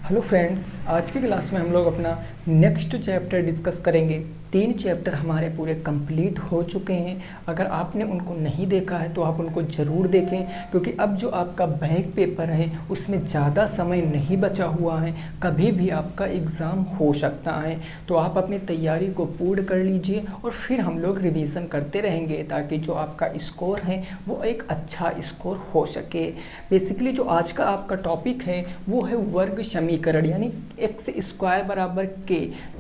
Hello friends, आज की class में हम लोग अपना नेक्स्ट चैप्टर डिस्कस करेंगे। 3 चैप्टर हमारे पूरे कंप्लीट हो चुके हैं। अगर आपने उनको नहीं देखा है तो आप उनको ज़रूर देखें, क्योंकि अब जो आपका बैक पेपर है उसमें ज़्यादा समय नहीं बचा हुआ है। कभी भी आपका एग्ज़ाम हो सकता है, तो आप अपनी तैयारी को पूर्ण कर लीजिए और फिर हम लोग रिवीजन करते रहेंगे ताकि जो आपका स्कोर है वो एक अच्छा स्कोर हो सके। बेसिकली जो आज का आपका टॉपिक है वो है वर्ग समीकरण, यानी एक्स स्क्वायर बराबर के।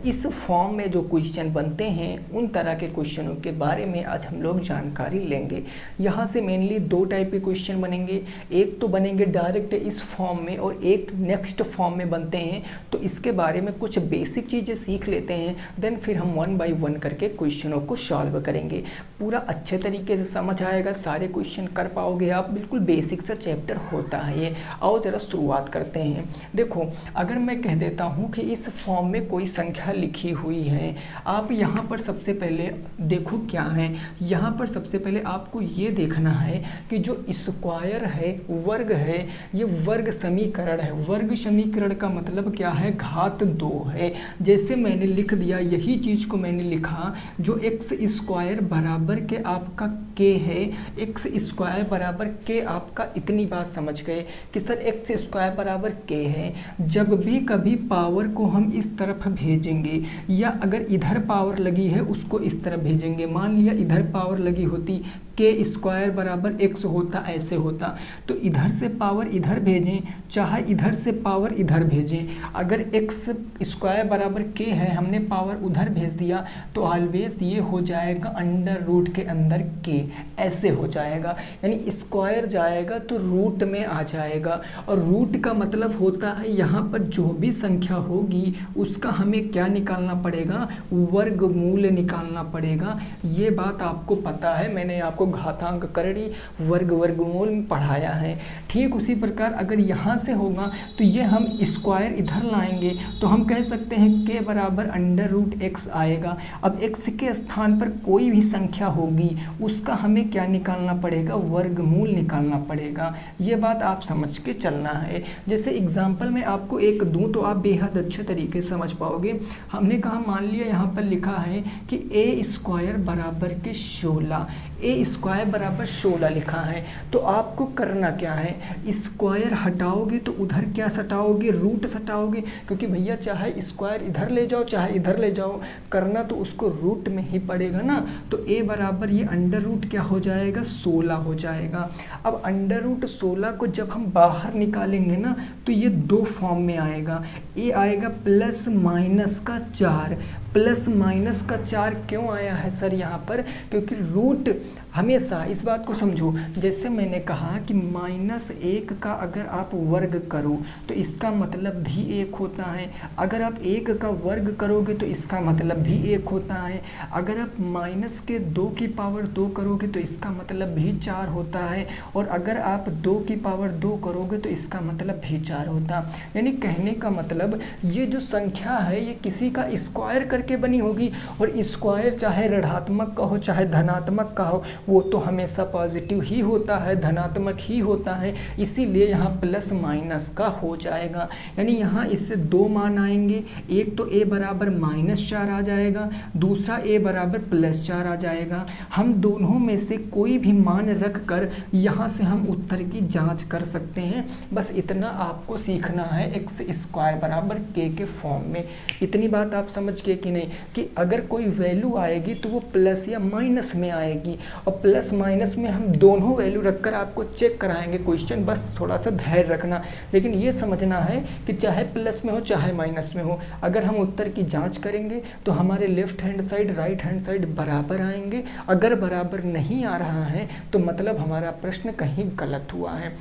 इस फॉर्म में जो क्वेश्चन बनते हैं उन तरह के क्वेश्चनों के बारे में आज हम लोग जानकारी लेंगे। यहाँ से मेनली 2 टाइप के क्वेश्चन बनेंगे। एक तो बनेंगे डायरेक्ट इस फॉर्म में और एक नेक्स्ट फॉर्म में बनते हैं। तो इसके बारे में कुछ बेसिक चीज़ें सीख लेते हैं, देन फिर हम 1 बाय 1 करके क्वेश्चनों को सॉल्व करेंगे। पूरा अच्छे तरीके से समझ आएगा, सारे क्वेश्चन कर पाओगे आप। बिल्कुल बेसिक सा चैप्टर होता है ये। आओ जरा शुरुआत करते हैं। देखो, अगर मैं कह देता हूँ कि इस फॉर्म में कोई संख्या लिखी हुई है, आप यहाँ पर सबसे पहले देखो क्या है। यहाँ पर सबसे पहले आपको ये देखना है कि जो स्क्वायर है, वर्ग है, ये वर्ग समीकरण है। वर्ग समीकरण का मतलब क्या है? घात 2 है। जैसे मैंने लिख दिया, यही चीज़ को मैंने लिखा, जो एक्स स्क्वायर बराबर के आपका के है, एक्स स्क्वायर बराबर के आपका, इतनी बात समझ गए कि सर एक्स स्क्वायर बराबर के है। जब भी कभी पावर को हम इस तरफ भेजेंगे या अगर इधर पावर लगी है उसको इस तरफ भेजेंगे। मान लिया इधर पावर लगी होती, के स्क्वायर बराबर एक्स होता, ऐसे होता, तो इधर से पावर इधर भेजें, चाहे इधर से पावर इधर भेजें। अगर एक्स स्क्वायर बराबर के है, हमने पावर उधर भेज दिया, तो ऑलवेज ये हो जाएगा अंडर रूट के अंदर के, ऐसे हो जाएगा। यानी स्क्वायर जाएगा तो रूट में आ जाएगा। और रूट का मतलब होता है यहाँ पर जो भी संख्या होगी उसका हमें क्या निकालना पड़ेगा? वर्गमूल निकालना पड़ेगा। ये बात आपको पता है, मैंने आपको घातांक करणी वर्गमूल में पढ़ाया है। ठीक उसी प्रकार अगर यहाँ से होगा तो ये हम स्क्वायर इधर लाएंगे तो हम कह सकते हैं के बराबर अंडर रूट एक्स आएगा। अब एक्स के स्थान पर कोई भी संख्या होगी उसका हमें क्या निकालना पड़ेगा? वर्गमूल निकालना पड़ेगा। ये बात आप समझ के चलना है। जैसे एग्जाम्पल में आपको एक दूं तो आप बेहद अच्छे तरीके से समझ पाओगे। हमने कहा, मान लिया यहाँ पर लिखा है कि ए स्क्वायर बराबर के 16, ए स्क्वायर बराबर 16 लिखा है। तो आपको करना क्या है? स्क्वायर हटाओगे तो उधर क्या सटाओगे? रूट सटाओगे, क्योंकि भैया चाहे स्क्वायर इधर ले जाओ चाहे इधर ले जाओ, करना तो उसको रूट में ही पड़ेगा ना। तो ए बराबर ये अंडर रूट क्या हो जाएगा? 16 हो जाएगा। अब अंडर रूट 16 को जब हम बाहर निकालेंगे ना तो ये 2 फॉर्म में आएगा। ए आएगा प्लस माइनस का 4। प्लस माइनस का 4 क्यों आया है सर यहाँ पर? क्योंकि रूट हमेशा, इस बात को समझो, जैसे मैंने कहा कि -1 का अगर आप वर्ग करो तो इसका मतलब भी 1 होता है। अगर आप 1 का वर्ग करोगे तो इसका मतलब भी 1 होता है। अगर आप -2 की पावर 2 करोगे तो इसका मतलब भी 4 होता है। और अगर आप 2 की पावर 2 करोगे तो इसका मतलब भी 4 होता। यानी कहने का मतलब ये जो संख्या है ये किसी का स्क्वायर करके बनी होगी, और स्क्वायर चाहे ऋणात्मक का हो चाहे धनात्मक का हो, वो तो हमेशा पॉजिटिव ही होता है, धनात्मक ही होता है। इसीलिए यहाँ प्लस माइनस का हो जाएगा। यानी यहाँ इससे 2 मान आएंगे। एक तो a बराबर -4 आ जाएगा, दूसरा a बराबर +4 आ जाएगा। हम दोनों में से कोई भी मान रख कर यहाँ से हम उत्तर की जांच कर सकते हैं। बस इतना आपको सीखना है एक्स स्क्वायर बराबर के फॉर्म में। इतनी बात आप समझ गए कि नहीं, कि अगर कोई वैल्यू आएगी तो वो प्लस या माइनस में आएगी, और प्लस माइनस में हम दोनों वैल्यू रखकर आपको चेक कराएंगे क्वेश्चन। बस थोड़ा सा धैर्य रखना, लेकिन ये समझना है कि चाहे प्लस में हो चाहे माइनस में हो, अगर हम उत्तर की जांच करेंगे तो हमारे left hand side right hand side बराबर आएंगे। अगर बराबर नहीं आ रहा है तो मतलब हमारा प्रश्न कहीं गलत हुआ है।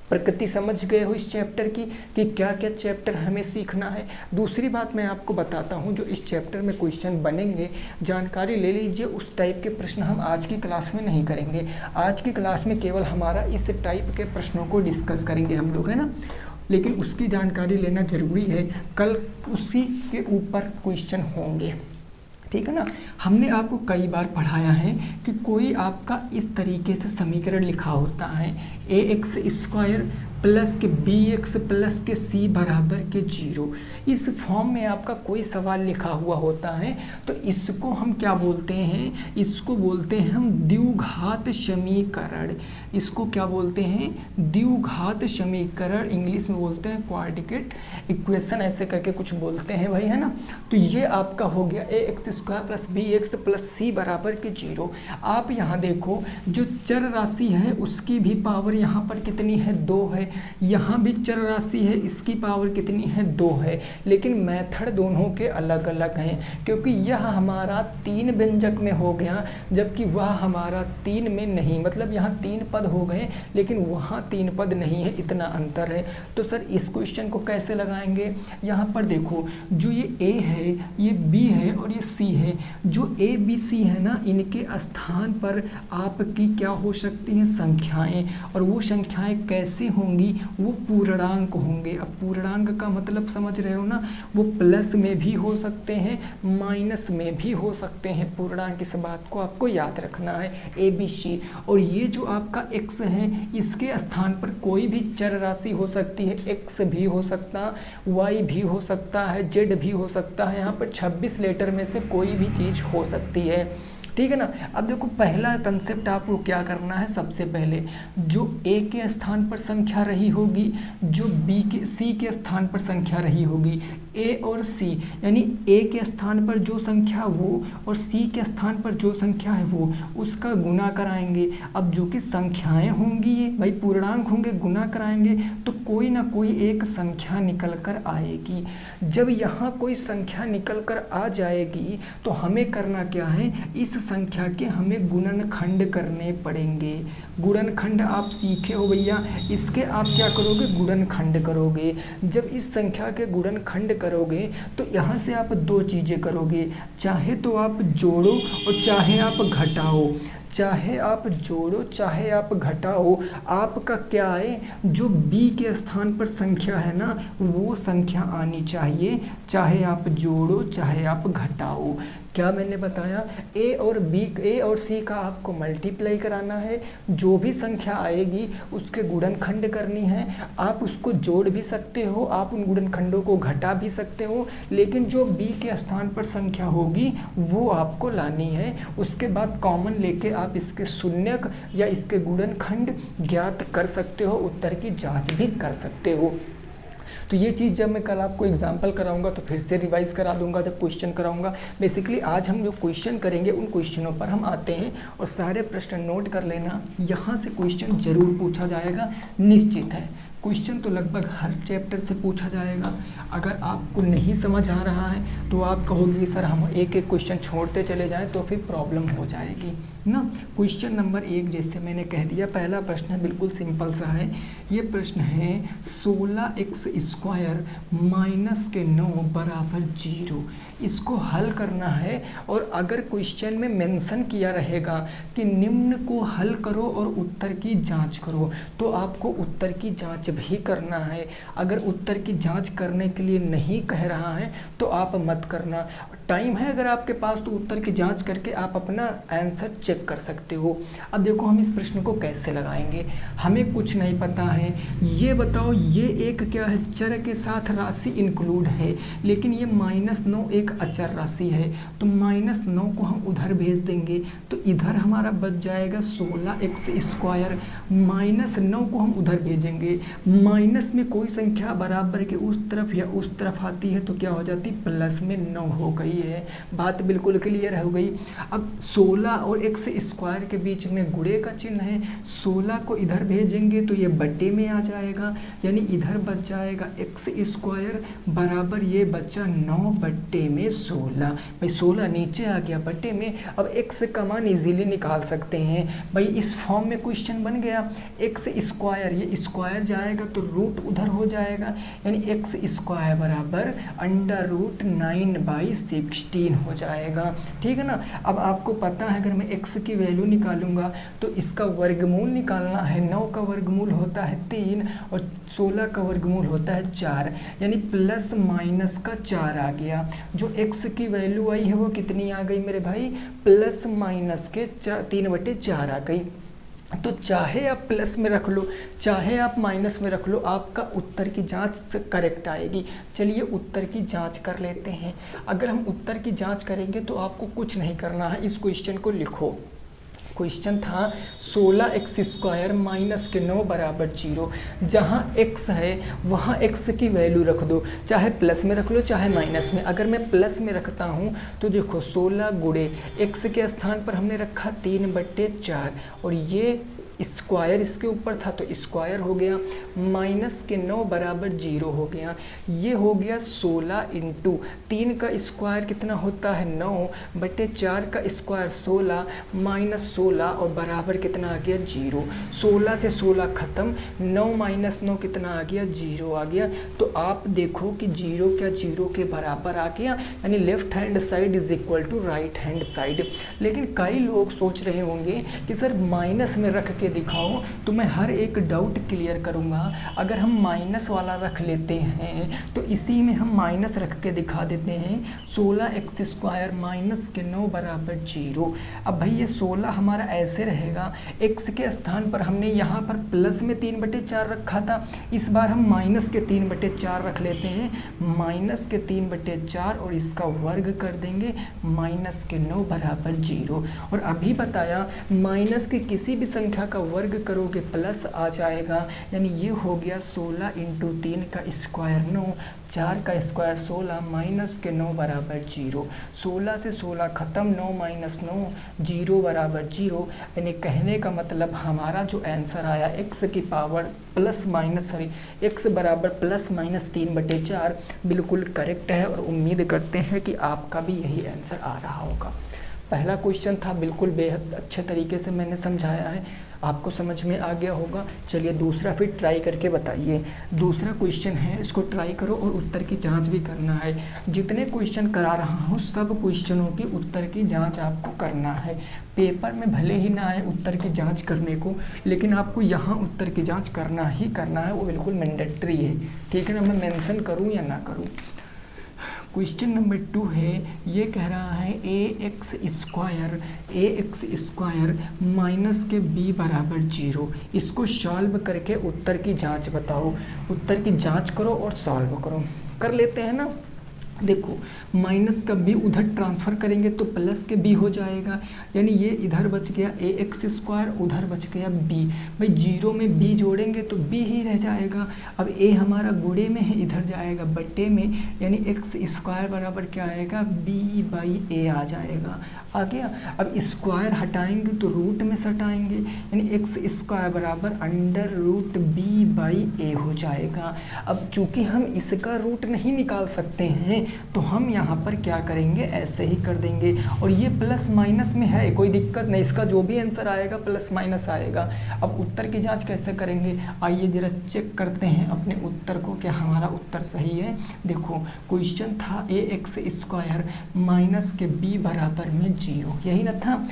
प्रकृति समझ गए हो इस चैप्टर की कि क्या क्या चैप्टर हमें सीखना है। दूसरी बात मैं आपको बताता हूँ, जो इस चैप्टर में क्वेश्चन बनेंगे, जानकारी ले लीजिए। उस टाइप के प्रश्न हम आज की क्लास में नहीं करेंगे। आज की क्लास में केवल हमारा इस टाइप के प्रश्नों को डिस्कस करेंगे हम लोग, है ना। लेकिन उसकी जानकारी लेना ज़रूरी है, कल उसी के ऊपर क्वेश्चन होंगे। ठीक है ना। हमने आपको कई बार पढ़ाया है कि कोई आपका इस तरीके से समीकरण लिखा होता है, ax स्क्वायर प्लस के बी एक्स प्लस के सी बराबर के 0। इस फॉर्म में आपका कोई सवाल लिखा हुआ होता है तो इसको हम क्या बोलते हैं, इसको बोलते हैं हम द्विघात समीकरण। इसको क्या बोलते हैं, द्विघात समीकरण, इंग्लिश में बोलते हैं क्वाड्रेटिक इक्वेशन, ऐसे करके कुछ बोलते हैं भाई, है ना। तो ये आपका हो गया a x square plus b x plus c बराबर के 0। आप यहाँ देखो जो चर राशि है उसकी भी पावर यहाँ पर कितनी है, 2 है। यहाँ भी चर राशि है, इसकी पावर कितनी है, 2 है। लेकिन मेथड दोनों के अलग अलग हैं, क्योंकि यह हमारा 3 व्यंजक में हो गया जबकि वह हमारा 3 में नहीं, मतलब यहाँ 3 पद हो गए लेकिन वहाँ 3 पद नहीं है, इतना अंतर है। तो सर इस क्वेश्चन को कैसे लगाएंगे, यहाँ पर देखो जो ये ए है, ये बी है और ये सी है। जो ए बी सी है ना, इनके स्थान पर आपकी क्या हो सकती हैं, संख्याएं। और वो संख्याएं कैसे होंगी, वो पूर्णांक होंगे। अब पूर्णांक का मतलब समझ रहे हो ना, वो प्लस में भी हो सकते हैं, माइनस में भी हो सकते हैं पूर्णांक। इस बात को आपको याद रखना है, ए बी सी। और ये जो आपका x है, इसके स्थान पर कोई भी चर राशि हो सकती है, x भी हो सकता, y भी हो सकता है, z भी हो सकता है। यहाँ पर 26 लेटर में से कोई भी चीज़ हो सकती है, ठीक है ना। अब देखो पहला कंसेप्ट आपको क्या करना है, सबसे पहले जो ए के स्थान पर संख्या रही होगी, जो बी के सी के स्थान पर संख्या रही होगी, ए और सी, यानी ए के स्थान पर जो संख्या वो और सी के स्थान पर जो संख्या है वो, उसका गुना कराएंगे। अब जो कि संख्याएं होंगी ये भाई पूर्णांक होंगे, गुना कराएंगे तो कोई ना कोई एक संख्या निकल कर आएगी। जब यहाँ कोई संख्या निकल कर आ जाएगी तो हमें करना क्या है, इस संख्या के हमें गुणनखंड करने पड़ेंगे। गुणनखंड आप सीखे हो भैया, इसके आप क्या करोगे, गुणनखंड करोगे। जब इस संख्या के गुणनखंड करोगे तो यहाँ से आप 2 चीज़ें करोगे, चाहे तो आप जोड़ो और चाहे आप घटाओ। चाहे आप जोड़ो चाहे आप घटाओ, आपका क्या है, जो b के स्थान पर संख्या है ना, वो संख्या आनी चाहिए, चाहे आप जोड़ो चाहे आप घटाओ। क्या मैंने बताया, a और c का आपको मल्टीप्लाई कराना है। जो भी संख्या आएगी उसके गुणनखंड करनी है। आप उसको जोड़ भी सकते हो, आप उन गुणनखंडों को घटा भी सकते हो, लेकिन जो b के स्थान पर संख्या होगी वो आपको लानी है। उसके बाद कॉमन लेके आप इसके शून्यक या इसके गुणनखंड ज्ञात कर सकते हो, उत्तर की जांच भी कर सकते हो। तो ये चीज़ जब मैं कल आपको एग्जाम्पल कराऊंगा तो फिर से रिवाइज करा दूंगा जब क्वेश्चन कराऊंगा। बेसिकली आज हम जो क्वेश्चन करेंगे उन क्वेश्चनों पर हम आते हैं और सारे प्रश्न नोट कर लेना। यहाँ से क्वेश्चन जरूर पूछा जाएगा, निश्चित है। क्वेश्चन तो लगभग हर चैप्टर से पूछा जाएगा। अगर आपको नहीं समझ आ रहा है तो आप कहोगे सर हम एक एक क्वेश्चन छोड़ते चले जाएं तो फिर प्रॉब्लम हो जाएगी ना। क्वेश्चन नंबर 1 जैसे मैंने कह दिया, पहला प्रश्न है, बिल्कुल सिंपल सा है। ये प्रश्न है 16x स्क्वायर माइनस के 9 बराबर 0। इसको हल करना है और अगर क्वेश्चन में मेंशन किया रहेगा कि निम्न को हल करो और उत्तर की जांच करो, तो आपको उत्तर की जांच भी करना है। अगर उत्तर की जांच करने के लिए नहीं कह रहा है तो आप मत करना। टाइम है अगर आपके पास तो उत्तर की जांच करके आप अपना आंसर चेक कर सकते हो। अब देखो हम इस प्रश्न को कैसे लगाएंगे, हमें कुछ नहीं पता है। ये बताओ, ये एक क्या है, चर के साथ राशि इंक्लूड है, लेकिन ये -9 एक अचर राशि है, तो -9 को हम उधर भेज देंगे तो इधर हमारा बच जाएगा 16x स्क्वायर। -9 को हम उधर भेजेंगे, माइनस में कोई संख्या बराबर के उस तरफ या उस तरफ आती है तो क्या हो जाती, प्लस में 9 हो गई है। बात बिल्कुल क्लियर हो गई। अब 16 और x स्क्वायर के बीच में गुणे का चिन्ह है, 16 को इधर भेजेंगे तो ये बट्टे में आ जाएगा, यानी इधर बच जाएगा x स्क्वायर बराबर ये बच्चा 9 बट्टे में 16। भाई 16 नीचे आ गया बट्टे में। अब x का मान इजीली निकाल सकते हैं भाई, इस फॉर्म में क्वेश्चन बन गया। x स्क्वायर, ये स्क्वायर जाएगा तो रूट उधर हो जाएगा, यानी x स्क्वायर बराबर √9/16 हो जाएगा, ठीक है ना। अब आपको पता है अगर मैं x की वैल्यू निकालूंगा तो इसका वर्गमूल निकालना है। 9 का वर्गमूल होता है 3 और 16 का वर्गमूल होता है 4, यानी प्लस माइनस का 4 आ गया। जो x की वैल्यू आई है वो कितनी आ गई मेरे भाई, प्लस माइनस के 3/4 आ गई। तो चाहे आप प्लस में रख लो चाहे आप माइनस में रख लो, आपका उत्तर की जांच करेक्ट आएगी। चलिए उत्तर की जांच कर लेते हैं। अगर हम उत्तर की जांच करेंगे तो आपको कुछ नहीं करना है, इस क्वेश्चन को लिखो। क्वेश्चन था 16x² माइनस के 9 बराबर 0। जहाँ x है वहाँ x की वैल्यू रख दो, चाहे प्लस में रख लो चाहे माइनस में। अगर मैं प्लस में रखता हूँ तो देखो 16 गुणे x के स्थान पर हमने रखा 3/4 और ये स्क्वायर इसके ऊपर था तो स्क्वायर हो गया, माइनस के 9 बराबर 0 हो गया। ये हो गया 16 इंटू 3 का स्क्वायर कितना होता है 9/4 का स्क्वायर 16 माइनस 16 और बराबर कितना आ गया 0। 16 से 16 खत्म, 9 माइनस 9 कितना आ गया 0 आ गया। तो आप देखो कि 0 क्या 0 के बराबर आ गया, यानी left hand side is equal to right hand side. लेकिन कई लोग सोच रहे होंगे कि सर माइनस में रख के दिखाओ, तो मैं हर एक डाउट क्लियर करूंगा। अगर हम माइनस वाला रख लेते हैं तो इसी में हम माइनस रख के दिखा देते हैं। 16x² माइनस के 9 बराबर 0। अब भाई ये 16 हमारा ऐसे रहेगा, x के स्थान पर हमने यहाँ पर प्लस में 3/4 रखा था, इस बार हम माइनस के 3/4 रख लेते हैं। माइनस के 3/4 और इसका वर्ग कर देंगे, माइनस के 9 बराबर 0। और अभी बताया माइनस की किसी भी संख्या का वर्ग करोगे प्लस आ जाएगा, यानी ये हो गया 16 इंटू 3 का स्क्वायर 9, 4 का स्क्वायर 16 माइनस के 9 बराबर 0। 16 से 16 खत्म, 9 माइनस 9 0 बराबर 0। यानी कहने का मतलब हमारा जो आंसर आया x की power plus minus sorry x बराबर प्लस माइनस 3/4 बिल्कुल करेक्ट है। और उम्मीद करते हैं कि आपका भी यही आंसर आ रहा होगा। पहला क्वेश्चन था, बिल्कुल बेहद अच्छे तरीके से मैंने समझाया है, आपको समझ में आ गया होगा। चलिए दूसरा फिर ट्राई करके बताइए। दूसरा क्वेश्चन है, इसको ट्राई करो और उत्तर की जांच भी करना है। जितने क्वेश्चन करा रहा हूँ सब क्वेश्चनों की उत्तर की जांच आपको करना है। पेपर में भले ही ना आए उत्तर की जांच करने को, लेकिन आपको यहाँ उत्तर की जांच करना ही करना है, वो बिल्कुल मैंडेटरी है। ठीक है ना, मैं मेंशन करूँ या ना करूँ। क्वेश्चन नंबर 2 है, ये कह रहा है ax² माइनस के b बराबर 0। इसको सॉल्व करके उत्तर की जांच बताओ। उत्तर की जांच करो और सॉल्व करो। कर लेते हैं ना। देखो माइनस का b उधर ट्रांसफ़र करेंगे तो प्लस के b हो जाएगा, यानी ये इधर बच गया ax², उधर बच गया b। भाई 0 में b जोड़ेंगे तो b ही रह जाएगा। अब a हमारा गुणे में है, इधर जाएगा बट्टे में, यानी x² बराबर क्या आएगा b/a आ जाएगा। आ गया। अब स्क्वायर हटाएंगे तो रूट में सटाएंगे, यानी x² बराबर √b/a हो जाएगा। अब चूंकि हम इसका रूट नहीं निकाल सकते हैं तो हम यहाँ पर क्या करेंगे, ऐसे ही कर देंगे। और ये प्लस माइनस में है, कोई दिक्कत नहीं, इसका जो भी आंसर आएगा प्लस माइनस आएगा। अब उत्तर की जांच कैसे करेंगे, आइए जरा चेक करते हैं अपने उत्तर को, क्या हमारा उत्तर सही है। देखो क्वेश्चन था ax² माइनस के b बराबर में 0, यही ना था।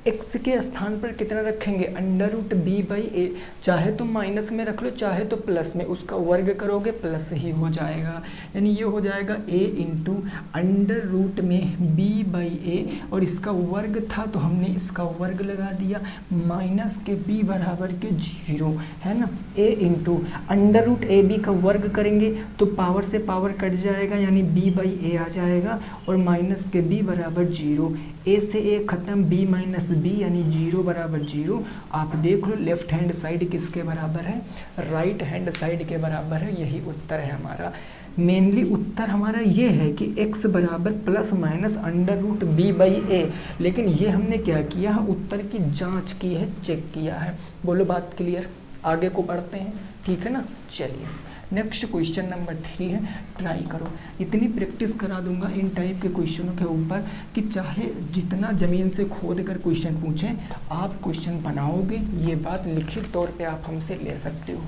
x के स्थान पर कितना रखेंगे, √b/a। चाहे तो माइनस में रख लो चाहे तो प्लस में, उसका वर्ग करोगे प्लस ही हो जाएगा, यानी ये हो जाएगा a इंटू √ में b/a, और इसका वर्ग था तो हमने इसका वर्ग लगा दिया, माइनस के b बराबर के 0 है ना। a इंटू √ab का वर्ग करेंगे तो पावर से पावर कट जाएगा, यानी b/a आ जाएगा, और माइनस के b बराबर 0। a से a खत्म, b माइनस b यानी 0 बराबर 0। आप देख लो लेफ्ट हैंड साइड किसके बराबर है, राइट हैंड साइड के बराबर है। यही उत्तर है हमारा। मेनली उत्तर हमारा ये है कि x बराबर प्लस माइनस √b/a। लेकिन ये हमने क्या किया, उत्तर की जांच की है, चेक किया है। बोलो बात क्लियर, आगे को बढ़ते हैं, ठीक है ना। चलिए नेक्स्ट क्वेश्चन नंबर 3 है, ट्राई करो। इतनी प्रैक्टिस करा दूंगा इन टाइप के क्वेश्चनों के ऊपर कि चाहे जितना ज़मीन से खोद कर क्वेश्चन पूछें आप क्वेश्चन बनाओगे, ये बात लिखित तौर पे आप हमसे ले सकते हो।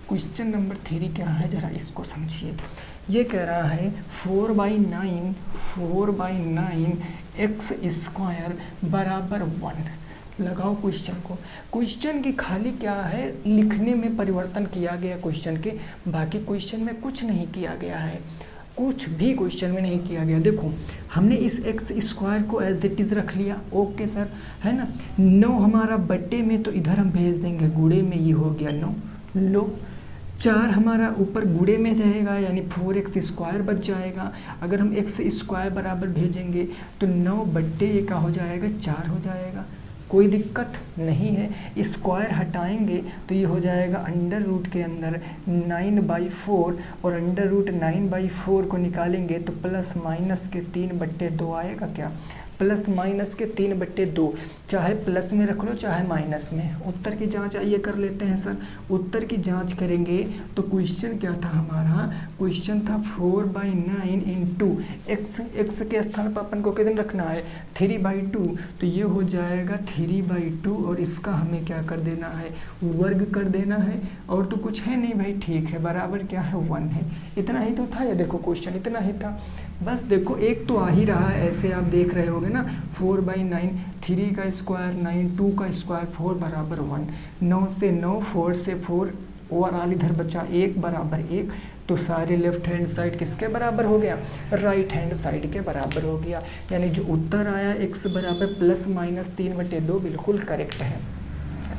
क्वेश्चन नंबर 3 क्या है, ज़रा इसको समझिए। ये कह रहा है 4/9 x² बराबर 1। लगाओ क्वेश्चन को। क्वेश्चन की खाली क्या है, लिखने में परिवर्तन किया गया क्वेश्चन के, बाकी क्वेश्चन में कुछ नहीं किया गया है। कुछ भी क्वेश्चन में नहीं किया गया। देखो हमने इस एक्स स्क्वायर को एज इट इज़ रख लिया, ओके सर, है ना। 9 हमारा बट्टे में, तो इधर हम भेज देंगे गुड़े में, ये हो गया 9। लो 4 हमारा ऊपर गुड़े में रहेगा, यानी 4x स्क्वायर बच जाएगा। अगर हम एक्स स्क्वायर बराबर भेजेंगे तो 9 बट्टे ये का हो जाएगा 4 हो जाएगा, कोई दिक्कत नहीं है। स्क्वायर हटाएंगे तो ये हो जाएगा अंडर रूट के अंदर 9/4, और अंडर रूट 9/4 को निकालेंगे तो प्लस माइनस के 3/2 आएगा। क्या प्लस माइनस के 3/2, चाहे प्लस में रख लो चाहे माइनस में। उत्तर की जांच आइए कर लेते हैं सर। उत्तर की जांच करेंगे तो क्वेश्चन क्या था हमारा, क्वेश्चन था 4/9 इंटू एक्स के स्थान पर अपन को कितना रखना है 3/2, तो ये हो जाएगा 3/2, और इसका हमें क्या कर देना है वर्ग कर देना है, और तो कुछ है नहीं भाई, ठीक है, बराबर क्या है 1 है। इतना ही तो था, या देखो क्वेश्चन इतना ही था बस। देखो एक तो आ ही रहा है, ऐसे आप देख रहे होगे ना, 4/9, 3 का स्क्वायर 9, 2 का स्क्वायर 4 बराबर 1, 9 से 9, 4 से 4, ओवरऑल इधर बचा 1 बराबर 1, तो सारे लेफ्ट हैंड साइड किसके बराबर हो गया, राइट हैंड साइड के बराबर हो गया। यानी जो उत्तर आया x बराबर प्लस माइनस 3/2 बिल्कुल करेक्ट है।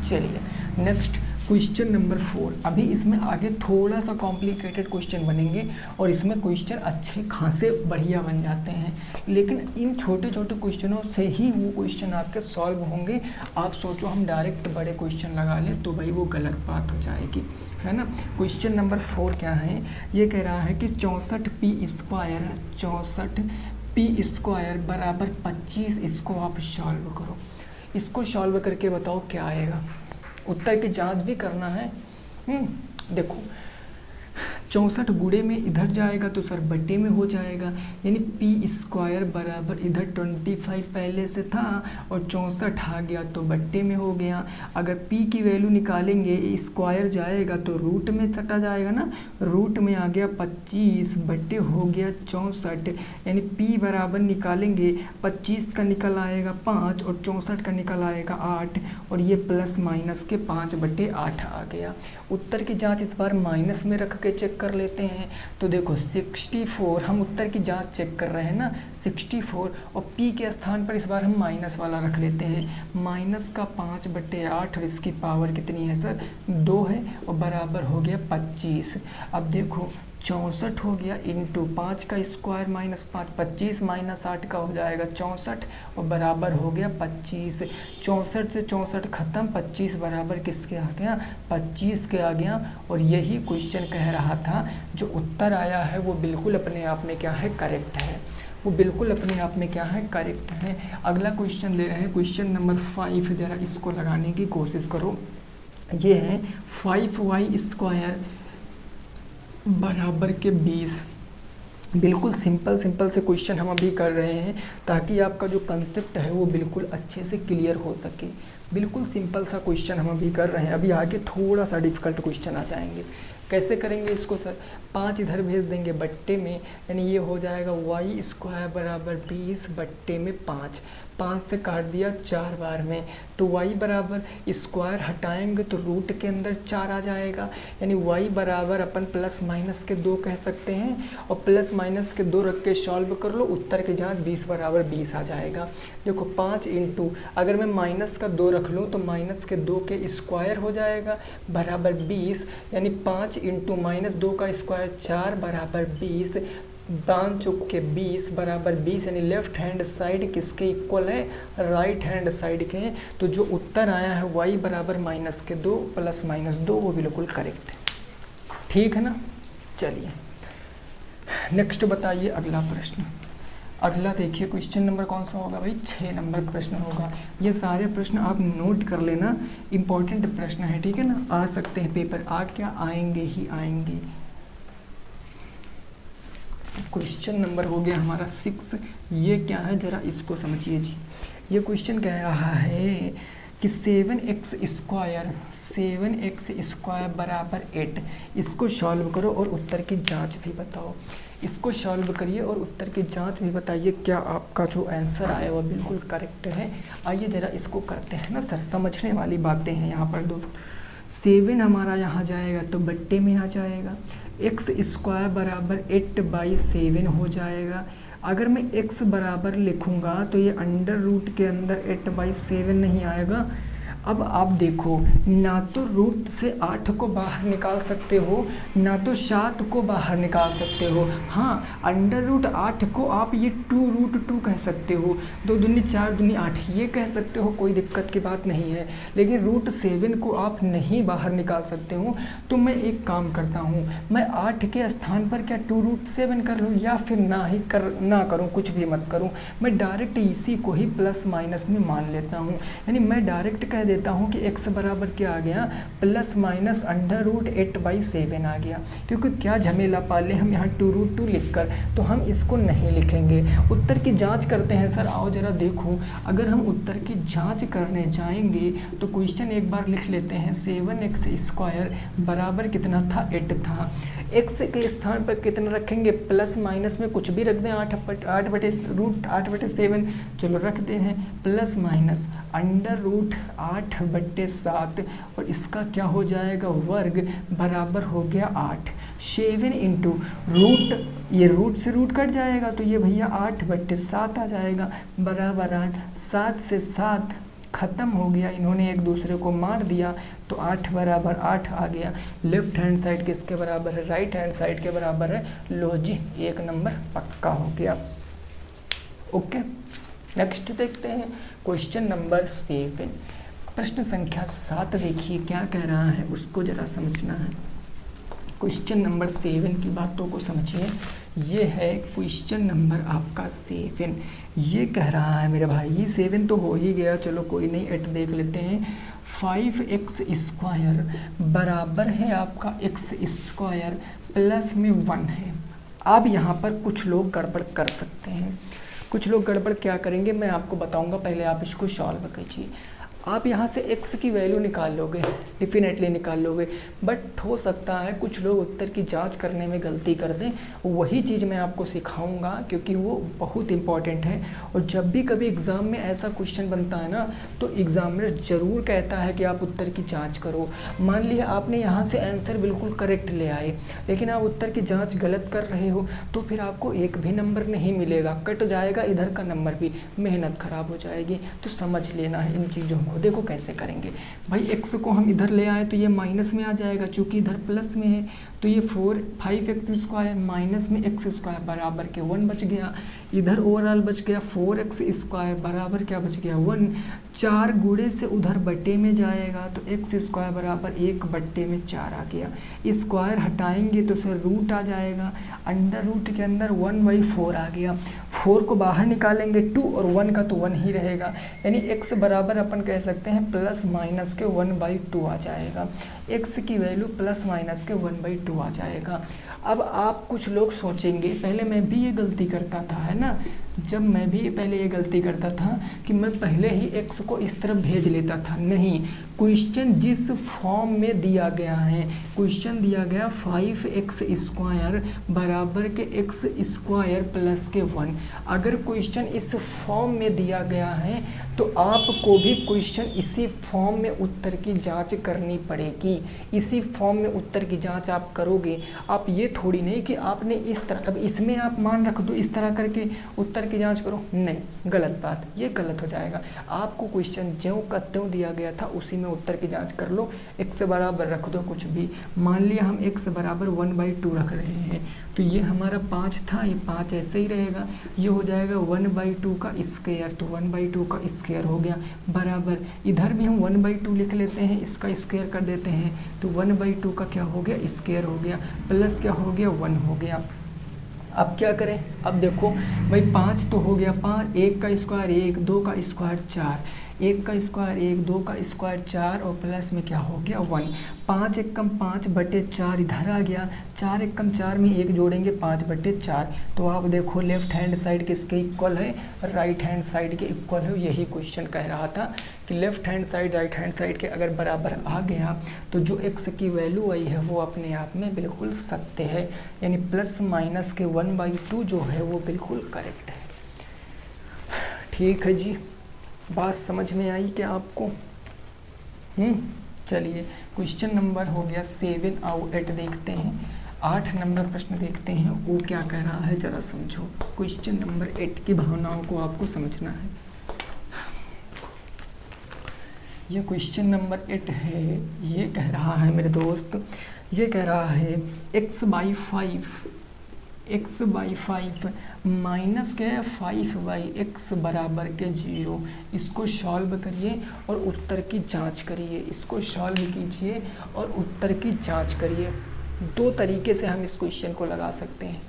चलिए नेक्स्ट क्वेश्चन नंबर 4। अभी इसमें आगे थोड़ा सा कॉम्प्लिकेटेड क्वेश्चन बनेंगे, और इसमें क्वेश्चन अच्छे खासे बढ़िया बन जाते हैं, लेकिन इन छोटे छोटे क्वेश्चनों से ही वो क्वेश्चन आपके सॉल्व होंगे। आप सोचो हम डायरेक्ट बड़े क्वेश्चन लगा लें तो भाई वो गलत बात हो जाएगी, है ना। क्वेश्चन नंबर 4 क्या है, ये कह रहा है कि 64p स्क्वायर बराबर 25, इसको आप सॉल्व करो। इसको सॉल्व करके बताओ क्या आएगा। उत्तर की जांच भी करना है। देखो 64 गुणे में इधर जाएगा तो सर बट्टे में हो जाएगा, यानी पी स्क्वायर बराबर इधर 25 पहले से था और 64 आ गया तो बट्टे में हो गया। अगर पी की वैल्यू निकालेंगे, स्क्वायर जाएगा तो रूट में सटा जाएगा ना, रूट में आ गया 25 बट्टे हो गया 64, यानी पी बराबर निकालेंगे 25 का निकल आएगा 5 और 64 का निकल आएगा 8, और ये प्लस माइनस के 5/8 आ गया। उत्तर की जांच इस बार माइनस में रख के चेक कर लेते हैं। तो देखो 64, हम उत्तर की जांच चेक कर रहे हैं ना 64, और p के स्थान पर इस बार हम माइनस वाला रख लेते हैं। माइनस का 5/8 और इसकी पावर कितनी है सर 2 है, और बराबर हो गया 25। अब देखो 64 हो गया इंटू 5 का स्क्वायर माइनस 5, 25 माइनस 8 का हो जाएगा 64, और बराबर हो गया 25। 64 से 64 खत्म, 25 बराबर किसके आ गया 25 के आ गया। और यही क्वेश्चन कह रहा था जो उत्तर आया है वो बिल्कुल अपने आप में क्या है करेक्ट है, वो बिल्कुल अपने आप में क्या है करेक्ट है। अगला क्वेश्चन ले रहे हैं, क्वेश्चन नंबर 5, ज़रा इसको लगाने की कोशिश करो। ये है 5y स्क्वायर बराबर के 20। बिल्कुल सिंपल से क्वेश्चन हम अभी कर रहे हैं ताकि आपका जो कंसेप्ट है वो बिल्कुल अच्छे से क्लियर हो सके। बिल्कुल सिंपल सा क्वेश्चन हम अभी कर रहे हैं, अभी आगे थोड़ा सा डिफिकल्ट क्वेश्चन आ जाएंगे। कैसे करेंगे इसको सर, 5 इधर भेज देंगे बट्टे में, यानी ये हो जाएगा y स्क्वायर बराबर 20 बट्टे में 5, 5 से काट दिया 4 बार में, तो y बराबर स्क्वायर हटाएंगे तो रूट के अंदर 4 आ जाएगा, यानी y बराबर अपन प्लस माइनस के 2 कह सकते हैं, और प्लस माइनस के 2 रख के सॉल्व कर लो, उत्तर के जांच 20 बराबर 20 आ जाएगा। देखो 5 इंटू, अगर मैं माइनस का 2 रख लूँ तो माइनस के 2 के स्क्वायर हो जाएगा बराबर 20, यानी 5 इंटू माइनस 2 का स्क्वायर 4 बराबर 20, 5 के 20 बराबर 20, यानी लेफ्ट हैंड साइड किसके इक्वल है राइट हैंड साइड के हैं। तो जो उत्तर आया है y बराबर माइनस के 2 प्लस माइनस 2 वो बिल्कुल करेक्ट है, ठीक है ना। चलिए नेक्स्ट बताइए अगला प्रश्न। अगला देखिए क्वेश्चन नंबर कौन सा होगा भाई 6 नंबर प्रश्न होगा। ये सारे प्रश्न आप नोट कर लेना, इंपॉर्टेंट प्रश्न है, ठीक है ना, आ सकते हैं पेपर, आ क्या आएंगे ही आएंगे। क्वेश्चन नंबर हो गया हमारा 6। ये क्या है जरा इसको समझिए जी। ये क्वेश्चन कह रहा है कि 7x स्क्वायर बराबर 8, इसको सॉल्व करो और उत्तर की जांच भी बताओ। इसको सॉल्व करिए और उत्तर की जांच भी बताइए क्या आपका जो आंसर आया वो बिल्कुल करेक्ट है। आइए ज़रा इसको करते हैं ना सर, समझने वाली बातें हैं यहाँ पर दो। 7 हमारा यहाँ जाएगा तो बट्टे में आ जाएगा, एक्स स्क्वायर बराबर 8/7 हो जाएगा। अगर मैं x बराबर लिखूंगा तो ये अंडर रूट के अंदर 8/7 नहीं आएगा। अब आप देखो, ना तो रूट से 8 को बाहर निकाल सकते हो, ना तो 7 को बाहर निकाल सकते हो। हाँ, अंडर रूट 8 को आप ये 2√2 कह सकते हो, 2 दूनी 4 दूनी 8 ये कह सकते हो, कोई दिक्कत की बात नहीं है। लेकिन रूट 7 को आप नहीं बाहर निकाल सकते हो। तो मैं एक काम करता हूँ, मैं 8 के स्थान पर क्या 2√7 कर लूँ, या फिर ना करूँ, कुछ भी मत करूँ। मैं डायरेक्ट इसी को ही प्लस माइनस में मान लेता हूँ। यानी मैं डायरेक्ट कह देता हूँ कि x बराबर क्या आ गया, प्लस माइनस अंडर रूट 8/7 आ गया। क्योंकि क्या झमेला पाले हम यहाँ 2√2 लिखकर, तो हम इसको नहीं लिखेंगे। उत्तर की जांच करते हैं सर, आओ जरा देखो। अगर हम उत्तर की जांच करने जाएंगे तो क्वेश्चन एक बार लिख लेते हैं। 7x² बराबर कितना था, 8 था। x के स्थान पर कितना रखेंगे, प्लस माइनस में कुछ भी रख दें, 8/7। चलो रखते हैं प्लस माइनस अंडर रूट 8/7 और इसका क्या हो जाएगा, वर्ग बराबर हो गया 8। 7 इंटू रूट, ये रूट से रूट कट जाएगा तो ये भैया 8/7 आ जाएगा, बराबर 8। 7 से 7 ख़त्म हो गया, इन्होंने एक दूसरे को मार दिया तो 8 बराबर 8 आ गया। लेफ्ट हैंड साइड किसके बराबर है, राइट हैंड साइड के बराबर है। लो जी, 1 नंबर पक्का हो गया। ओके, नेक्स्ट देखते हैं क्वेश्चन नंबर 7। प्रश्न संख्या 7 देखिए क्या कह रहा है, उसको जरा समझना है। क्वेश्चन नंबर 7 की बातों को समझिए। ये है क्वेश्चन नंबर आपका 7। ये कह रहा है मेरे भाई, ये 7 तो हो ही गया, चलो कोई नहीं, 8 देख लेते हैं। 5x² बराबर है आपका x² प्लस में 1 है। अब यहाँ पर कुछ लोग गड़बड़ कर सकते हैं। कुछ लोग गड़बड़ क्या करेंगे मैं आपको बताऊंगा, पहले आप इसको सॉल्व कीजिए। आप यहाँ से x की वैल्यू निकाल लोगे, डेफिनेटली निकाल लोगे, बट हो सकता है कुछ लोग उत्तर की जांच करने में गलती कर दें। वही चीज़ मैं आपको सिखाऊंगा क्योंकि वो बहुत इंपॉर्टेंट है। और जब भी कभी एग्ज़ाम में ऐसा क्वेश्चन बनता है ना, तो एग्जामिनर ज़रूर कहता है कि आप उत्तर की जाँच करो। मान लिया आपने यहाँ से आंसर बिल्कुल करेक्ट ले आए, लेकिन आप उत्तर की जाँच गलत कर रहे हो, तो फिर आपको एक भी नंबर नहीं मिलेगा, कट जाएगा इधर का नंबर भी, मेहनत ख़राब हो जाएगी। तो समझ लेना है इन चीज़ों को। देखो कैसे करेंगे भाई, x को हम इधर ले आए तो ये माइनस में आ जाएगा, चूंकि इधर प्लस में है तो ये 5x² माइनस में x² बराबर के 1 बच गया। इधर ओवरऑल बच गया 4x² बराबर क्या बच गया, 1। 4 गुणे से उधर बटे में जाएगा तो x² बराबर 1/4 आ गया। स्क्वायर हटाएंगे तो फिर रूट आ जाएगा, अंडर रूट के अंदर 1/4 आ गया। 4 को बाहर निकालेंगे 2 और 1 का तो 1 ही रहेगा, यानी x बराबर अपन कह सकते हैं प्लस माइनस के 1/2 आ जाएगा। x की वैल्यू प्लस माइनस के 1/2 आ जाएगा। अब आप कुछ लोग सोचेंगे, पहले मैं भी ये गलती करता था, है ना, जब मैं भी पहले ये गलती करता था कि मैं पहले ही x को इस तरफ भेज लेता था। नहीं, क्वेश्चन जिस फॉर्म में दिया गया है, क्वेश्चन दिया गया 5x² बराबर के x² प्लस के 1। अगर क्वेश्चन इस फॉर्म में दिया गया है तो आपको भी क्वेश्चन इसी फॉर्म में उत्तर की जांच करनी पड़ेगी। इसी फॉर्म में उत्तर की जांच आप करोगे। आप ये थोड़ी नहीं कि आपने इस तरह, अब इसमें आप मान रख दो इस तरह करके उत्तर की जांच करो, नहीं, गलत बात, ये गलत हो जाएगा। आपको क्वेश्चन ज्यों का त्यों दिया गया था उसी में उत्तर की जांच कर लो। x बराबर रख दो कुछ भी, मान लिया हम x बराबर 1/2 रख रहे हैं तो ये हमारा 5 था, ये 5 ऐसे ही रहेगा, ये हो जाएगा 1/2 का स्क्वायर, तो 1/2 का स्क्वायर हो गया बराबर, इधर भी हम 1/2 लिख लेते हैं, इसका स्क्वायर कर देते हैं तो 1/2 का क्या हो गया, स्क्वायर हो गया, प्लस क्या हो गया, 1 हो गया। अब क्या करें, अब देखो भाई 5 तो हो गया, 5, 1 का स्क्वायर 1, 2 का स्क्वायर 4, 1 का स्क्वायर 1, 2 का स्क्वायर 4 और प्लस में क्या हो गया 1। 5 एकम 5/4 इधर आ गया, 4 एकम 4 में 1 जोड़ेंगे 5/4। तो आप देखो लेफ्ट हैंड साइड किसके इक्वल है, राइट हैंड साइड के इक्वल है। यही क्वेश्चन कह रहा था कि left hand side right hand side के अगर बराबर आ गया तो जो x की वैल्यू आई है वो अपने आप में बिल्कुल सत्य है, यानी प्लस माइनस के 1/2 जो है वो बिल्कुल करेक्ट है। ठीक है जी, बात समझ में आई क्या आपको? चलिए क्वेश्चन नंबर हो गया 7 और 8 देखते हैं। 8 नंबर प्रश्न देखते हैं, वो क्या कह रहा है जरा समझो। क्वेश्चन नंबर 8 की भावनाओं को आपको समझना है। ये क्वेश्चन नंबर 8 है। ये कह रहा है मेरे दोस्त, ये कह रहा है x/5 माइनस के 5/x बराबर के 0। इसको सॉल्व करिए और उत्तर की जांच करिए। इसको सॉल्व कीजिए और उत्तर की जांच करिए। 2 तरीके से हम इस क्वेश्चन को लगा सकते हैं।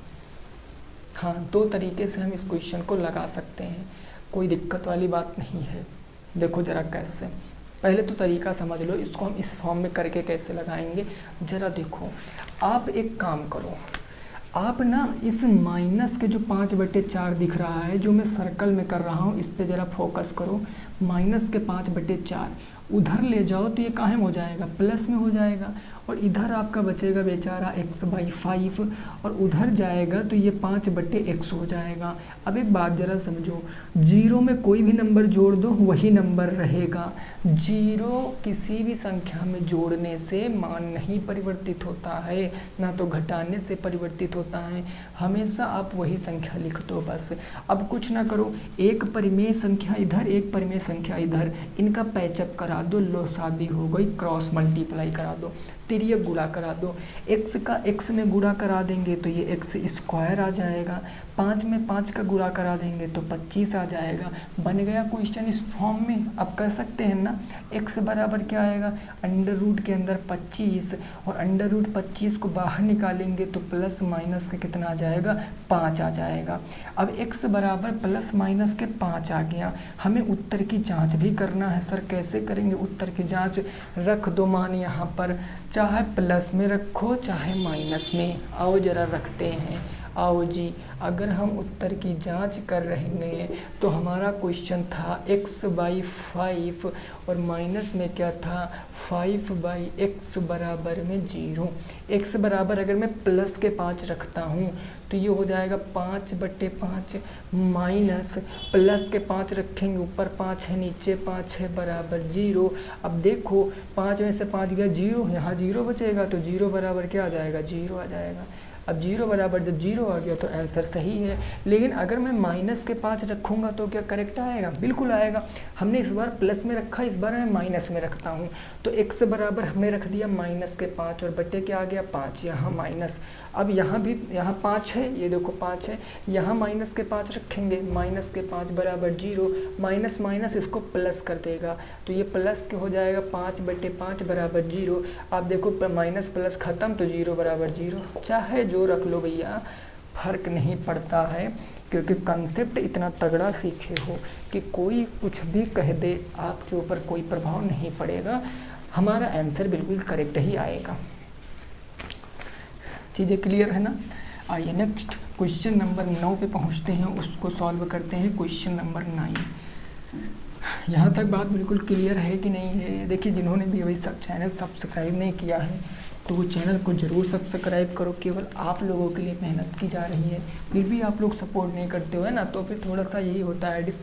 हाँ, 2 तरीके से हम इस क्वेश्चन को लगा सकते हैं, कोई दिक्कत वाली बात नहीं है। देखो जरा कैसे, पहले तो तरीका समझ लो, इसको हम इस फॉर्म में करके कैसे लगाएंगे जरा देखो। आप एक काम करो, आप ना इस माइनस के जो 5/4 दिख रहा है, जो मैं सर्कल में कर रहा हूँ, इस पे ज़रा फोकस करो। माइनस के 5/4 उधर ले जाओ तो ये काहे में हो जाएगा, प्लस में हो जाएगा। और इधर आपका बचेगा बेचारा x/5 और उधर जाएगा तो ये 5/x हो जाएगा। अब एक बात ज़रा समझो, 0 में कोई भी नंबर जोड़ दो वही नंबर रहेगा। 0 किसी भी संख्या में जोड़ने से मान नहीं परिवर्तित होता है, ना तो घटाने से परिवर्तित होता है। हमेशा आप वही संख्या लिख दो बस। अब कुछ ना करो, एक परिमेय संख्या इधर, एक परिमेय संख्या इधर, इनका पैचअप करा दो, लो शादी हो गई। क्रॉस मल्टीप्लाई करा दो, तिर्यक गुणा करा दो। x का x में गुणा करा देंगे तो ये x² आ जाएगा। 5 में 5 का गुणा करा देंगे तो 25 आ जाएगा। बन गया क्वेश्चन इस फॉर्म में। अब कर सकते हैं ना, x बराबर क्या आएगा, अंडर रूट के अंदर 25 और अंडर रूट 25 को बाहर निकालेंगे तो प्लस माइनस का कितना आ जाएगा, 5 आ जाएगा। अब x बराबर प्लस माइनस के 5 आ गया। हमें उत्तर की जाँच भी करना है। सर कैसे करेंगे उत्तर की जाँच? रख दो मान यहाँ पर, चाहे प्लस में रखो चाहे माइनस में। आओ जरा रखते हैं, आओ जी। अगर हम उत्तर की जांच कर रहे हैं तो हमारा क्वेश्चन था x/5 और माइनस में क्या था, 5/x बराबर में 0। x बराबर अगर मैं प्लस के 5 रखता हूँ तो ये हो जाएगा 5/5 माइनस प्लस के 5 रखेंगे, ऊपर 5 है नीचे 5 है बराबर 0। अब देखो 5 में से 5 गया 0, यहाँ 0 बचेगा तो 0 बराबर क्या आ जाएगा, 0 आ जाएगा। अब 0 बराबर जब 0 आ गया तो आंसर सही है। लेकिन अगर मैं माइनस के 5 रखूँगा तो क्या करेक्ट आएगा? बिल्कुल आएगा। हमने इस बार प्लस में रखा, इस बार मैं माइनस में रखता हूँ तो x बराबर हमने रख दिया माइनस के 5 और बटे क्या आ गया, 5, यहाँ माइनस। अब यहाँ भी, यहाँ 5 है, ये देखो 5 है, यहाँ माइनस के 5 रखेंगे, माइनस के 5 बराबर 0, माइनस माइनस इसको प्लस कर देगा तो ये प्लस के हो जाएगा 5/5 बराबर 0। आप देखो माइनस प्लस ख़त्म तो 0 बराबर 0। चाहे जो रख लो भैया, फर्क नहीं पड़ता है, क्योंकि कंसेप्ट इतना तगड़ा सीखे हो कि कोई कुछ भी कह दे आपके ऊपर कोई प्रभाव नहीं पड़ेगा। हमारा आंसर बिल्कुल करेक्ट ही आएगा। चीज़ें क्लियर है ना? आइए नेक्स्ट क्वेश्चन नंबर 9 पे पहुंचते हैं, उसको सॉल्व करते हैं। क्वेश्चन नंबर 9, यहाँ तक बात बिल्कुल क्लियर है कि नहीं है? देखिए, जिन्होंने भी अभी चैनल सब्सक्राइब नहीं किया है तो वो चैनल को ज़रूर सब्सक्राइब करो। केवल आप लोगों के लिए मेहनत की जा रही है, फिर भी आप लोग सपोर्ट नहीं करते हो, है ना? तो फिर थोड़ा सा यही होता है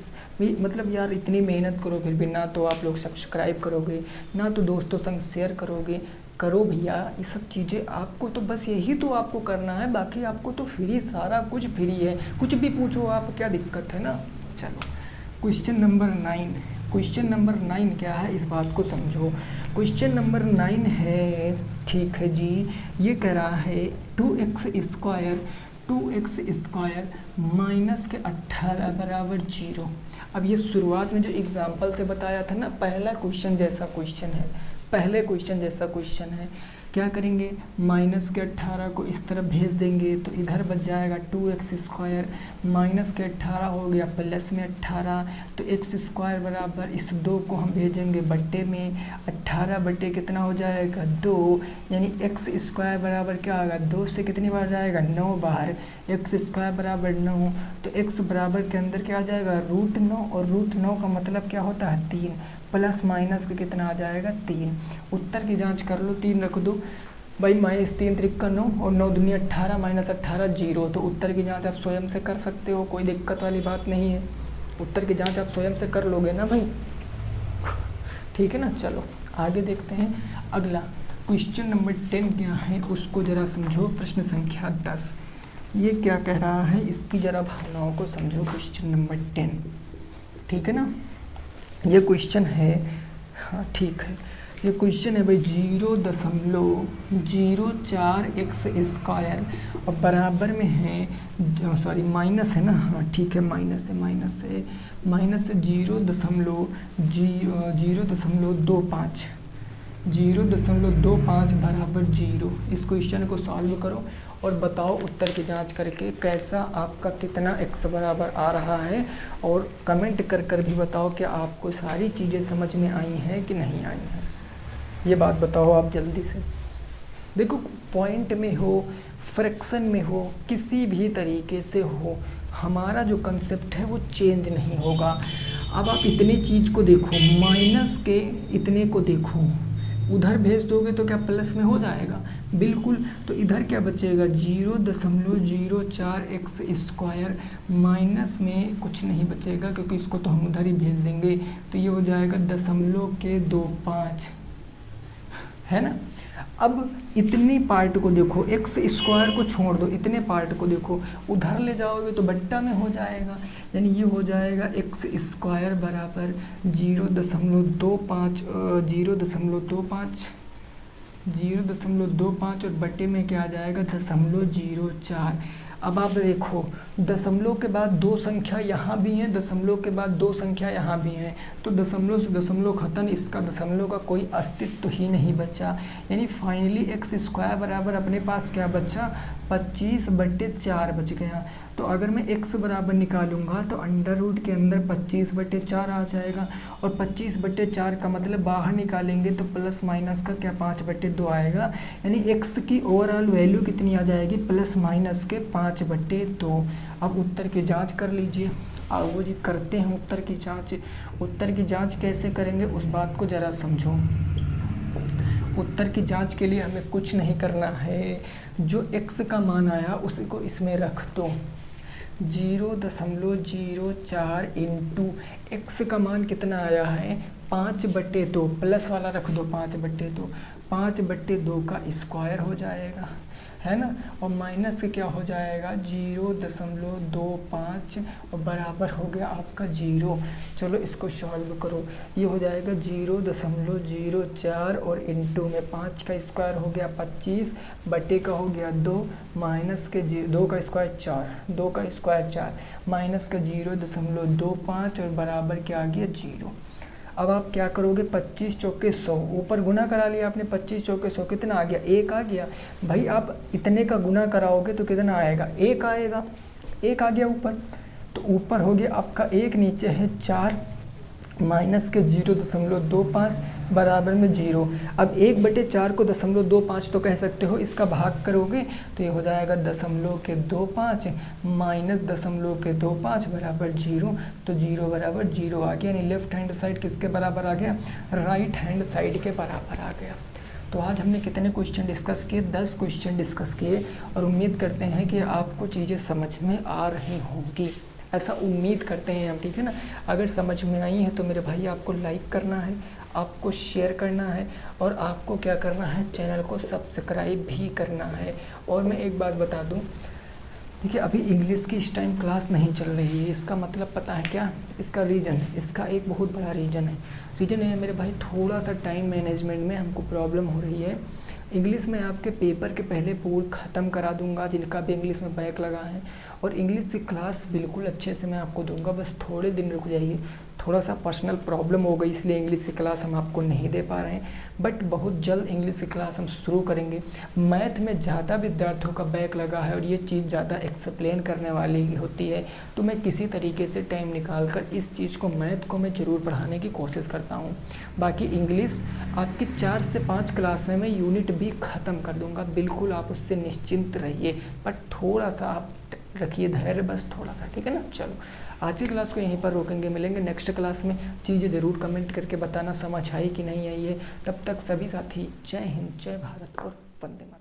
मतलब यार इतनी मेहनत करो फिर भी ना तो आप लोग सब्सक्राइब करोगे, ना तो दोस्तों संग शेयर करोगे। करो भैया, ये सब चीज़ें आपको तो बस यही तो आपको करना है, बाकी आपको तो फ्री, सारा कुछ फ्री है। कुछ भी पूछो आप, क्या दिक्कत है ना? चलो क्वेश्चन नंबर 9। क्वेश्चन नंबर 9 क्या है, इस बात को समझो। क्वेश्चन नंबर 9 है, ठीक है जी, ये कह रहा है 2x² माइनस के 18 बराबर 0। अब ये शुरुआत में जो एग्जाम्पल से बताया था ना, पहला क्वेश्चन जैसा क्वेश्चन है, पहले क्वेश्चन जैसा क्वेश्चन है। क्या करेंगे, माइनस के 18 को इस तरफ भेज देंगे तो इधर बच जाएगा 2x², माइनस के 18 हो गया प्लस में 18 तो x² बराबर इस 2 को हम भेजेंगे बट्टे में, 18 बट्टे कितना हो जाएगा 2, यानी x² बराबर क्या होगा, 2 से कितनी बार जाएगा, 9 बार। x² बराबर 9 तो x बराबर के अंदर क्या आ जाएगा, √9, और √9 का मतलब क्या होता है 3, प्लस माइनस का कितना आ जाएगा 3। उत्तर की जांच कर लो, 3 रख दो भाई, -3 × 9 और 9 दूनी 18 -18 0। तो उत्तर की जांच आप स्वयं से कर सकते हो, कोई दिक्कत वाली बात नहीं है। उत्तर की जांच आप स्वयं से कर लोगे ना भाई, ठीक है ना? चलो आगे देखते हैं अगला क्वेश्चन नंबर 10 क्या है उसको ज़रा समझो। प्रश्न संख्या 10 ये क्या कह रहा है, इसकी ज़रा भावनाओं को समझो। क्वेश्चन नंबर 10, ठीक है ना, ये क्वेश्चन है, हाँ ठीक है, ये क्वेश्चन है भाई 0.04x² और बराबर में है, सॉरी माइनस है ना, हाँ ठीक है माइनस है, माइनस से 0.25 बराबर 0। इस क्वेश्चन को सॉल्व करो और बताओ उत्तर की जांच करके कैसा आपका कितना x बराबर आ रहा है, और कमेंट कर कर भी बताओ कि आपको सारी चीज़ें समझ में आई हैं कि नहीं आई हैं। ये बात बताओ आप जल्दी से। देखो पॉइंट में हो, फ्रैक्शन में हो, किसी भी तरीके से हो, हमारा जो कंसेप्ट है वो चेंज नहीं होगा। अब आप इतनी चीज़ को देखो, माइनस के इतने को देखो, उधर भेज दोगे तो क्या प्लस में हो जाएगा, बिल्कुल। तो इधर क्या बचेगा 0.04x², माइनस में कुछ नहीं बचेगा क्योंकि इसको तो हम उधर ही भेज देंगे, तो ये हो जाएगा 0.25, है ना। अब इतनी पार्ट को देखो, x² को छोड़ दो, इतने पार्ट को देखो, उधर ले जाओगे तो बट्टा में हो जाएगा, यानी ये हो जाएगा x² बराबर 0.25 और बट्टे में क्या आ जाएगा 0.04। अब आप देखो दशमलव के बाद दो संख्या यहाँ भी हैं, दशमलव के बाद दो संख्या यहाँ भी हैं, तो दशमलव से दशमलव खत्म, इसका दशमलव का कोई अस्तित्व ही नहीं बचा। यानी फाइनली x² बराबर अपने पास क्या बचा 25/4 बच गया। तो अगर मैं x बराबर निकालूंगा तो अंडर रूट के अंदर 25/4 आ जाएगा, और 25/4 का मतलब बाहर निकालेंगे तो प्लस माइनस का क्या 5/2 आएगा। यानी x की ओवरऑल वैल्यू कितनी आ जाएगी प्लस माइनस के 5/2। अब उत्तर की जांच कर लीजिए। आओ जी करते हैं उत्तर की जांच। उत्तर की जांच कैसे करेंगे उस बात को ज़रा समझो। उत्तर की जांच के लिए हमें कुछ नहीं करना है, जो x का मान आया उसी को इसमें रख दो। 0.04 इंटू x का मान कितना आया है 5/2, प्लस वाला रख दो 5/2, 5/2 का स्क्वायर हो जाएगा, है ना, और माइनस क्या हो जाएगा 0.25 और बराबर हो गया आपका 0। चलो इसको सॉल्व करो, ये हो जाएगा 0.04 और इंटू में 5 का स्क्वायर हो गया 25, बटे का हो गया 2, माइनस के 2 का स्क्वायर 4, 2 का स्क्वायर 4, माइनस का 0.25 और बराबर क्या आ गया 0। अब आप क्या करोगे 25 चौके 100, ऊपर गुना करा लिया आपने, 25 चौके 100 कितना आ गया 1 आ गया। भाई आप इतने का गुना कराओगे तो कितना आएगा 1 आएगा, 1 आ गया ऊपर, तो ऊपर हो गया आपका 1, नीचे है 4, माइनस के 0.25 बराबर में 0। अब 1/4 को 0.25 तो कह सकते हो, इसका भाग करोगे तो ये हो जाएगा 0.25 माइनस 0.25 बराबर 0, तो 0 बराबर 0 आ गया। यानी लेफ्ट हैंड साइड किसके बराबर आ गया राइट हैंड साइड के बराबर आ गया। तो आज हमने कितने क्वेश्चन डिस्कस किए 10 क्वेश्चन डिस्कस किए, और उम्मीद करते हैं कि आपको चीज़ें समझ में आ रही होंगी, ऐसा उम्मीद करते हैं हम, ठीक है ना। अगर समझ में आई है तो मेरे भाई आपको लाइक करना है, आपको शेयर करना है, और आपको क्या करना है चैनल को सब्सक्राइब भी करना है। और मैं एक बात बता दूं, देखिए अभी इंग्लिश की इस टाइम क्लास नहीं चल रही है, इसका मतलब पता है क्या, इसका रीज़न, इसका एक बहुत बड़ा रीज़न है मेरे भाई, थोड़ा सा टाइम मैनेजमेंट में हमको प्रॉब्लम हो रही है। इंग्लिश में आपके पेपर के पहले पूल ख़त्म करा दूंगा जिनका भी इंग्लिश में बैक लगा है, और इंग्लिश की क्लास बिल्कुल अच्छे से मैं आपको दूंगा, बस थोड़े दिन रुक जाइए। थोड़ा सा पर्सनल प्रॉब्लम हो गई इसलिए इंग्लिश की क्लास हम आपको नहीं दे पा रहे हैं, बट बहुत जल्द इंग्लिश की क्लास हम शुरू करेंगे। मैथ में ज़्यादा विद्यार्थियों का बैक लगा है और ये चीज़ ज़्यादा एक्सप्लेन करने वाली होती है, तो मैं किसी तरीके से टाइम निकाल कर इस चीज़ को, मैथ को मैं ज़रूर पढ़ाने की कोशिश करता हूँ। बाकी इंग्लिश आपकी 4 से 5 क्लास में मैं यूनिट भी ख़त्म कर दूँगा, बिल्कुल आप उससे निश्चिंत रहिए, बट थोड़ा सा आप रखिए धैर्य, बस थोड़ा सा, ठीक है ना। चलो आज की क्लास को यहीं पर रोकेंगे, मिलेंगे नेक्स्ट क्लास में। चीज़ें ज़रूर कमेंट करके बताना समझ आई कि नहीं आई है। तब तक सभी साथी जय हिंद, जय भारत और वंदे मातरम।